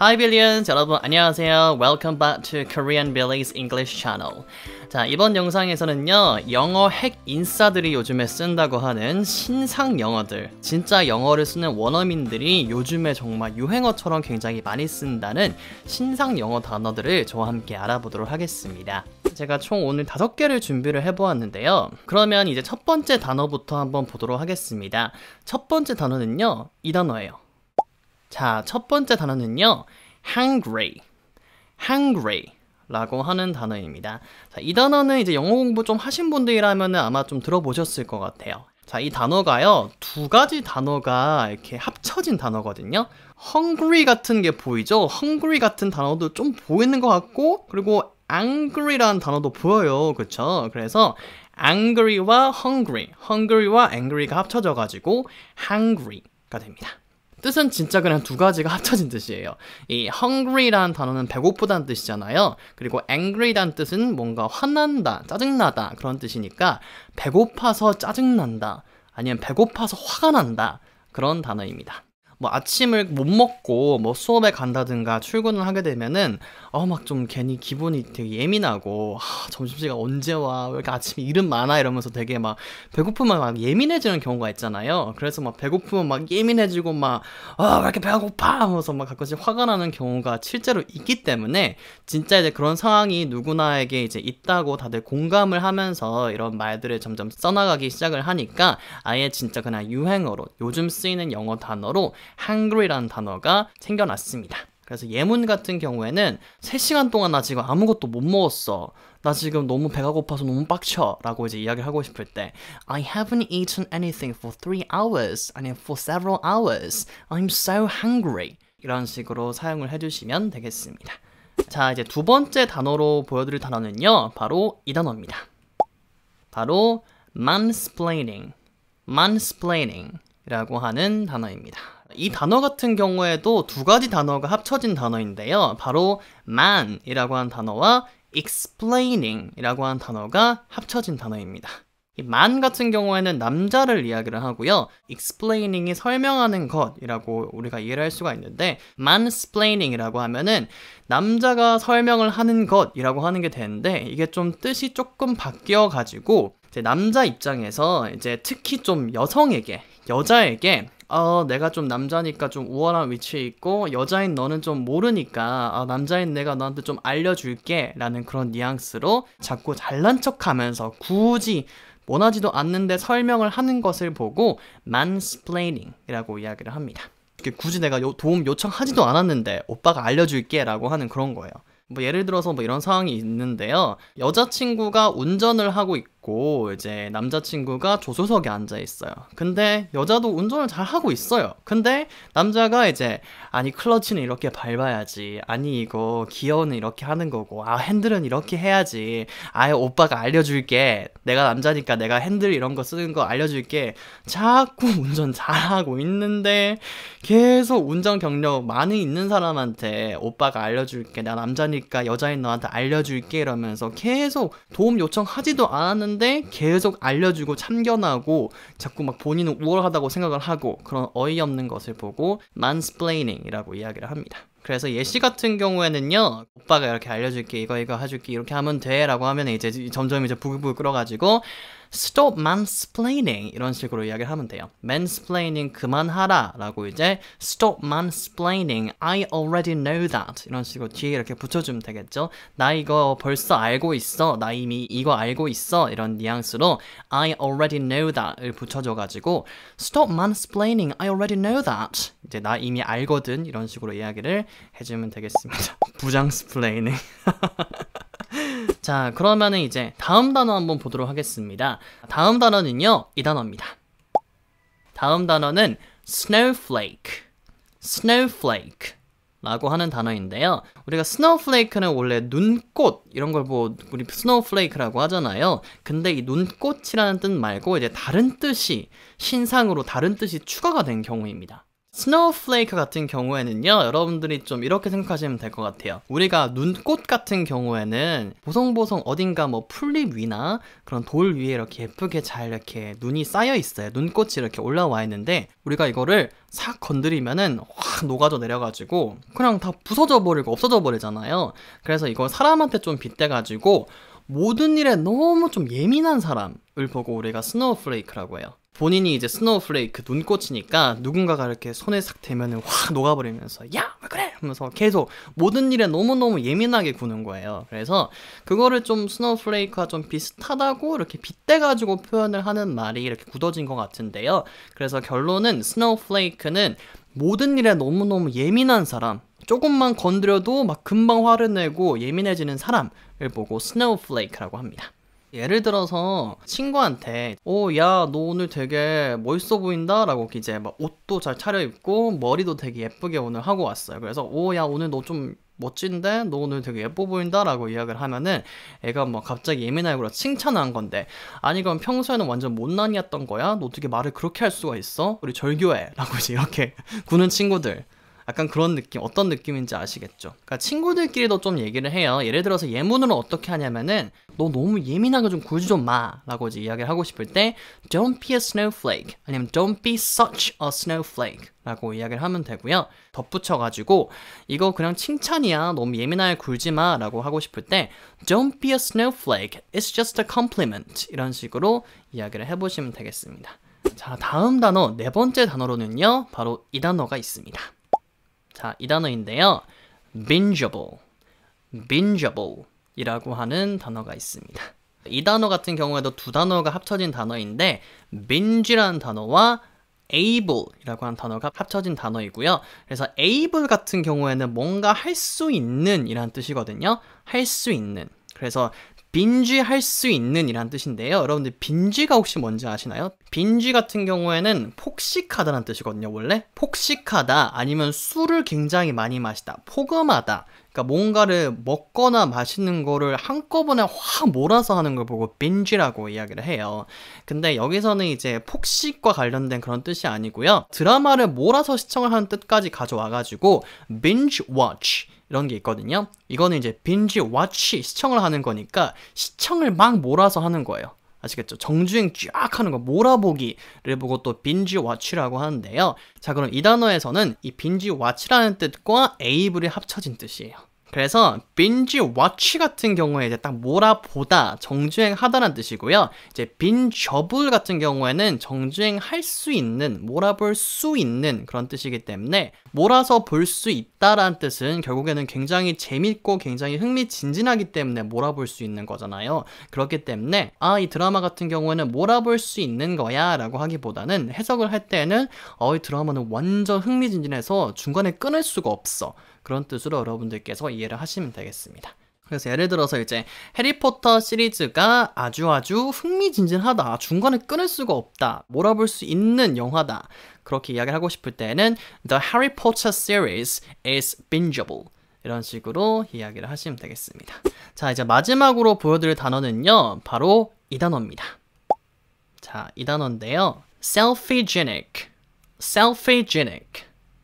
Hi Billions! 여러분 안녕하세요. Welcome back to Korean Billy's English Channel. 자, 이번 영상에서는요, 영어 핵 인싸들이 요즘에 쓴다고 하는 신상 영어들, 진짜 영어를 쓰는 원어민들이 요즘에 정말 유행어처럼 굉장히 많이 쓴다는 신상 영어 단어들을 저와 함께 알아보도록 하겠습니다. 제가 총 오늘 5개를 준비를 해보았는데요. 그러면 이제 첫 번째 단어부터 한번 보도록 하겠습니다. 첫 번째 단어는요, 이 단어예요. 자, 첫 번째 단어는요, hungry 라고 하는 단어입니다. 자, 이 단어는 이제 영어 공부 좀 하신 분들이라면 아마 좀 들어보셨을 것 같아요. 자, 이 단어가요, 두 가지 단어가 이렇게 합쳐진 단어거든요. hungry 같은 게 보이죠? hungry 같은 단어도 좀 보이는 것 같고, 그리고 angry라는 단어도 보여요. 그쵸? 그래서 angry와 hungry와 angry가 합쳐져가지고 hungry가 됩니다. 뜻은 진짜 그냥 두 가지가 합쳐진 뜻이에요. 이 hungry라는 단어는 배고프다는 뜻이잖아요. 그리고 angry라는 뜻은 뭔가 화난다, 짜증나다 그런 뜻이니까 배고파서 짜증난다, 아니면 배고파서 화가 난다 그런 단어입니다. 뭐 아침을 못 먹고 뭐 수업에 간다든가 출근을 하게 되면은 막 좀 괜히 기분이 되게 예민하고 점심시간 언제 와? 왜 이렇게 아침에 일은 많아? 이러면서 되게 막 배고프면 막 예민해지는 경우가 있잖아요. 그래서 막 배고프면 막 예민해지고 막 왜 이렇게 배가 고파? 하면서 막 가끔씩 화가 나는 경우가 실제로 있기 때문에 진짜 이제 그런 상황이 누구나에게 이제 있다고 다들 공감을 하면서 이런 말들을 점점 써나가기 시작을 하니까 아예 진짜 그냥 유행어로 요즘 쓰이는 영어 단어로 hungry라는 단어가 생겨났습니다. 그래서 예문 같은 경우에는 3시간 동안 나 지금 아무것도 못 먹었어. 나 지금 너무 배가 고파서 너무 빡쳐 라고 이제 이야기를 하고 싶을 때 I haven't eaten anything for 3 hours 아니 for several hours. I'm so hungry. 이런 식으로 사용을 해주시면 되겠습니다. 자, 이제 두 번째 단어로 보여드릴 단어는요, 바로 이 단어입니다. 바로 mansplaining 라고 하는 단어입니다. 이 단어 같은 경우에도 두 가지 단어가 합쳐진 단어인데요. 바로 man이라고 하는 단어와 explaining 이라고 하는 단어가 합쳐진 단어입니다. 이 man 같은 경우에는 남자를 이야기를 하고요. explaining이 설명하는 것이라고 우리가 이해를 할 수가 있는데 mansplaining 이라고 하면은 남자가 설명을 하는 것이라고 하는 게 되는데 이게 좀 뜻이 조금 바뀌어 가지고 이제 남자 입장에서 이제 특히 좀 여자에게 내가 좀 남자니까 좀 우월한 위치에 있고 여자인 너는 좀 모르니까 남자인 내가 너한테 좀 알려줄게 라는 그런 뉘앙스로 자꾸 잘난 척하면서 굳이 원하지도 않는데 설명을 하는 것을 보고 mansplaining 이라고 이야기를 합니다. 굳이 내가 도움 요청하지도 않았는데 오빠가 알려줄게 라고 하는 그런 거예요. 뭐 예를 들어서 뭐 이런 상황이 있는데요. 여자친구가 운전을 하고 있고 이제 남자친구가 조수석에 앉아 있어요. 근데 여자도 운전을 잘 하고 있어요. 근데 남자가 이제 아니 클러치는 이렇게 밟아야지, 아니 이거 기어는 이렇게 하는 거고, 핸들은 이렇게 해야지, 아예 오빠가 알려줄게, 내가 남자니까 내가 핸들 이런 거 쓰는 거 알려줄게, 자꾸 운전 잘하고 있는데 계속 운전 경력 많이 있는 사람한테 오빠가 알려줄게, 나 남자니까 여자인 너한테 알려줄게 이러면서 계속 도움 요청하지도 않았는데 계속 알려주고 참견하고 자꾸 막 본인은 우월하다고 생각을 하고 그런 어이없는 것을 보고 mansplaining 이라고 이야기를 합니다. 그래서 예시 같은 경우에는요, 오빠가 이렇게 알려줄게, 이거 해줄게, 이렇게 하면 돼 라고 하면 이제 점점 이제 부글부글 끓어가지고 stop mansplaining 이런 식으로 이야기를 하면 돼요. mansplaining 그만하라 라고 이제 stop mansplaining I already know that 이런 식으로 뒤에 이렇게 붙여주면 되겠죠. 나 이거 벌써 알고 있어, 나 이미 이거 알고 있어 이런 뉘앙스로 I already know that을 붙여줘가지고 stop mansplaining I already know that 이제 나 이미 알거든 이런 식으로 이야기를 해주면 되겠습니다. 부장스플레이닝. 자, 그러면은 이제 다음 단어 한번 보도록 하겠습니다. 다음 단어는요, 이 단어입니다. 다음 단어는 snowflake 라고 하는 단어인데요. 우리가 snowflake는 원래 눈꽃 이런 걸 우리 snowflake라고 하잖아요. 근데 이 눈꽃이라는 뜻 말고 이제 다른 뜻이 신상으로 다른 뜻이 추가가 된 경우입니다. 스노우플레이크 같은 경우에는요, 여러분들이 좀 이렇게 생각하시면 될 것 같아요. 우리가 눈꽃 같은 경우에는 보송보송 어딘가 뭐 풀잎 위나 그런 돌 위에 이렇게 예쁘게 잘 이렇게 눈이 쌓여 있어요. 눈꽃이 이렇게 올라와 있는데 우리가 이거를 싹 건드리면은 확 녹아져 내려가지고 그냥 다 부서져 버리고 없어져 버리잖아요. 그래서 이걸 사람한테 좀 빗대가지고 모든 일에 너무 좀 예민한 사람을 보고 우리가 스노우플레이크라고 해요. 본인이 이제 스노우플레이크 눈꽃이니까 누군가가 이렇게 손에 싹 대면은 확 녹아버리면서 야! 왜 그래? 하면서 계속 모든 일에 너무너무 예민하게 구는 거예요. 그래서 그거를 좀 스노우플레이크와 좀 비슷하다고 이렇게 빗대가지고 표현을 하는 말이 이렇게 굳어진 것 같은데요. 그래서 결론은 스노우플레이크는 모든 일에 너무너무 예민한 사람, 조금만 건드려도 막 금방 화를 내고 예민해지는 사람을 보고 스노우플레이크라고 합니다. 예를 들어서 친구한테 야, 너 오늘 되게 멋있어 보인다 라고 이제 막 옷도 잘 차려입고 머리도 되게 예쁘게 오늘 하고 왔어요. 그래서 야, 오늘 너 좀 멋진데? 너 오늘 되게 예뻐 보인다 라고 이야기를 하면은 애가 뭐 갑자기 예민하고 칭찬한 건데, 아니 그럼 평소에는 완전 못난이였던 거야? 너 어떻게 말을 그렇게 할 수가 있어? 우리 절교해 라고 이제 이렇게 구는 친구들, 약간 그런 느낌, 어떤 느낌인지 아시겠죠? 그러니까 친구들끼리도 좀 얘기를 해요. 예를 들어서 예문으로 어떻게 하냐면은 너 너무 예민하게 좀 굴지 좀 마 라고 이제 이야기를 하고 싶을 때 Don't be a snowflake 아니면 Don't be such a snowflake 라고 이야기를 하면 되고요. 덧붙여가지고 이거 그냥 칭찬이야, 너무 예민하게 굴지 마 라고 하고 싶을 때 Don't be a snowflake, it's just a compliment 이런 식으로 이야기를 해보시면 되겠습니다. 자, 다음 단어, 네 번째 단어로는요, 바로 이 단어가 있습니다. 자, 이 단어인데요. bingeable, bingeable 이라고 하는 단어가 있습니다. 이 단어 같은 경우에도 두 단어가 합쳐진 단어인데 binge라는 단어와 able 이라고 하는 단어가 합쳐진 단어이고요. 그래서 able 같은 경우에는 뭔가 할 수 있는 이란 뜻이거든요. 할 수 있는. 그래서 빈지 할 수 있는 이란 뜻인데요. 여러분들 빈지가 혹시 뭔지 아시나요? 빈지 같은 경우에는 폭식하다라는 뜻이거든요. 원래 폭식하다 아니면 술을 굉장히 많이 마시다, 포금하다. 그러니까 뭔가를 먹거나 마시는 거를 한꺼번에 확 몰아서 하는 걸 보고 빈지라고 이야기를 해요. 근데 여기서는 이제 폭식과 관련된 그런 뜻이 아니고요. 드라마를 몰아서 시청을 하는 뜻까지 가져와가지고 binge watch 이런 게 있거든요. 이거는 이제 binge watch, 시청을 하는 거니까 시청을 막 몰아서 하는 거예요. 아시겠죠? 정주행 쫙 하는 거, 몰아보기를 보고 또 binge watch라고 하는데요. 자, 그럼 이 단어에서는 이 binge watch라는 뜻과 able이 합쳐진 뜻이에요. 그래서 binge watch 같은 경우에 이제 딱 몰아보다, 정주행하다라는 뜻이고요. 이제 bingeable 같은 경우에는 정주행할 수 있는, 몰아볼 수 있는 그런 뜻이기 때문에 몰아서 볼 수 있다라는 뜻은 결국에는 굉장히 재밌고 굉장히 흥미진진하기 때문에 몰아볼 수 있는 거잖아요. 그렇기 때문에 이 드라마 같은 경우에는 몰아볼 수 있는 거야 라고 하기보다는 해석을 할 때는 이 드라마는 완전 흥미진진해서 중간에 끊을 수가 없어, 그런 뜻으로 여러분들께서 이해를 하시면 되겠습니다. 그래서 예를 들어서 이제 해리포터 시리즈가 아주 흥미진진하다, 중간에 끊을 수가 없다, 몰아볼 수 있는 영화다, 그렇게 이야기를 하고 싶을 때는 The Harry Potter series is bingeable 이런 식으로 이야기를 하시면 되겠습니다. 자, 이제 마지막으로 보여드릴 단어는요, 바로 이 단어입니다. 자, 이 단어인데요. self-genic, self-genic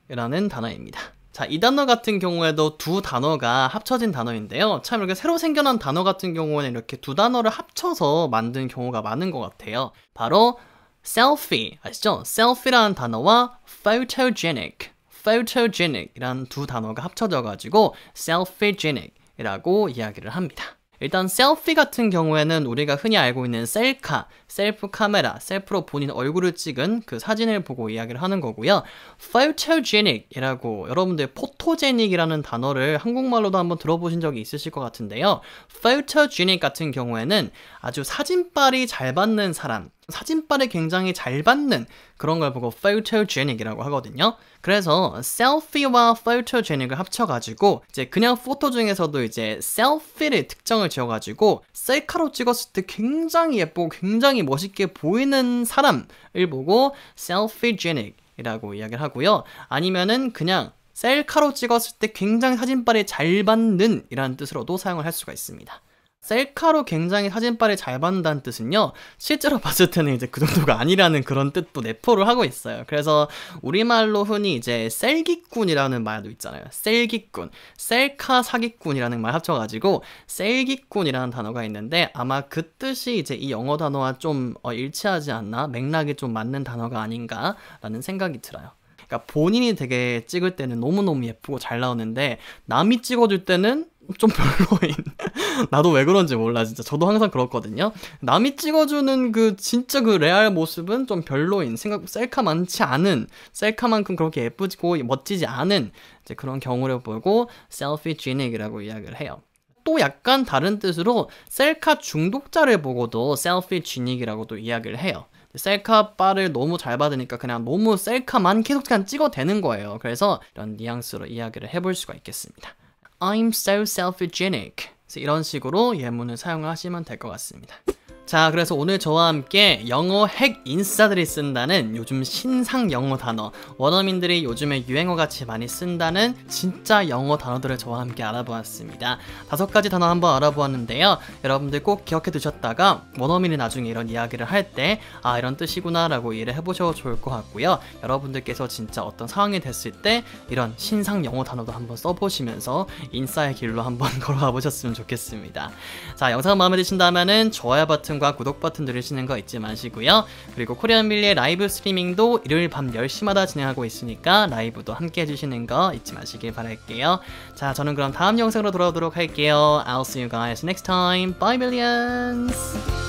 이라는 단어입니다. 자, 이 단어 같은 경우에도 두 단어가 합쳐진 단어인데요. 참 이렇게 새로 생겨난 단어 같은 경우에는 이렇게 두 단어를 합쳐서 만든 경우가 많은 것 같아요. 바로 selfie, 아시죠? selfie라는 단어와 photogenic, photogenic 이라는 두 단어가 합쳐져 가지고 self-genic 이라고 이야기를 합니다. 일단 셀피 같은 경우에는 우리가 흔히 알고 있는 셀카, 셀프 카메라, 셀프로 본인 얼굴을 찍은 그 사진을 보고 이야기를 하는 거고요. photogenic이라고, 여러분들 포토제닉이라는 단어를 한국말로도 한번 들어보신 적이 있으실 것 같은데요. photogenic 같은 경우에는 아주 사진빨이 잘 받는 사람, 사진빨이 굉장히 잘 받는 그런 걸 보고 photogenic이라고 하거든요. 그래서 셀피와 photogenic을 합쳐가지고 이제 그냥 포토 중에서도 이제 셀피를 특정을 지어가지고 셀카로 찍었을 때 굉장히 예쁘고 굉장히 멋있게 보이는 사람을 보고 selfiegenic이라고 이야기를 하고요. 아니면은 그냥 셀카로 찍었을 때 굉장히 사진빨이 잘 받는 이라는 뜻으로도 사용을 할 수가 있습니다. 셀카로 굉장히 사진빨을 잘 받는다는 뜻은요, 실제로 봤을 때는 이제 그 정도가 아니라는 그런 뜻도 내포를 하고 있어요. 그래서 우리말로 흔히 이제 셀기꾼이라는 말도 있잖아요. 셀기꾼, 셀카 사기꾼이라는 말 합쳐가지고 셀기꾼이라는 단어가 있는데, 아마 그 뜻이 이제 이 영어 단어와 좀 일치하지 않나, 맥락이 좀 맞는 단어가 아닌가라는 생각이 들어요. 그러니까 본인이 되게 찍을 때는 너무너무 예쁘고 잘 나오는데 남이 찍어줄 때는 좀 별로인 나도 왜 그런지 몰라. 진짜 저도 항상 그렇거든요. 남이 찍어주는 그 진짜 그 레알 모습은 좀 별로인, 셀카 많지 않은, 셀카만큼 그렇게 예쁘고 멋지지 않은 이제 그런 경우를 보고 selfie-genic이라고 이야기를 해요. 또 약간 다른 뜻으로 셀카 중독자를 보고도 selfie-genic이라고도 이야기를 해요. 셀카 바를 너무 잘 받으니까 그냥 너무 셀카만 계속 그냥 찍어대는 거예요. 그래서 이런 뉘앙스로 이야기를 해볼 수가 있겠습니다. I'm so self-genic. 이런 식으로 예문을 사용하시면 될 것 같습니다. 자, 그래서 오늘 저와 함께 영어 핵 인싸들이 쓴다는 요즘 신상 영어 단어, 원어민들이 요즘에 유행어같이 많이 쓴다는 진짜 영어 단어들을 저와 함께 알아보았습니다. 5가지 단어 한번 알아보았는데요. 여러분들 꼭 기억해 두셨다가 원어민이 나중에 이런 이야기를 할 때 아, 이런 뜻이구나 라고 이해를 해보셔도 좋을 것 같고요. 여러분들께서 진짜 어떤 상황이 됐을 때 이런 신상 영어 단어도 한번 써보시면서 인싸의 길로 한번 걸어가 보셨으면 좋겠습니다. 자, 영상 마음에 드신다면은 좋아요 버튼 과 구독 버튼 누르시는 거 잊지 마시고요. 그리고 코리안빌리의 라이브 스트리밍도 일요일 밤 10시마다 진행하고 있으니까 라이브도 함께 해주시는 거 잊지 마시길 바랄게요. 자, 저는 그럼 다음 영상으로 돌아오도록 할게요. I'll see you guys next time. Bye, billions!